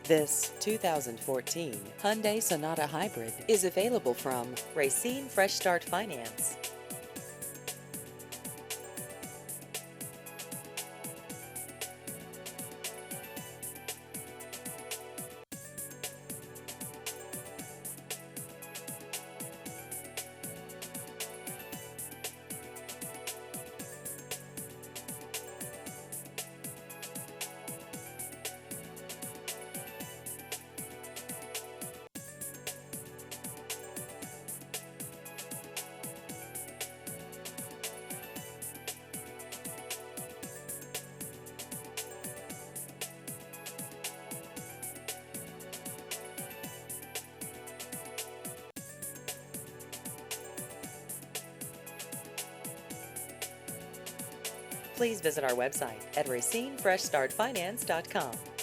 This 2014 Hyundai Sonata Hybrid is available from Racine Fresh Start Finance. Please visit our website at racinefreshstartfinance.com.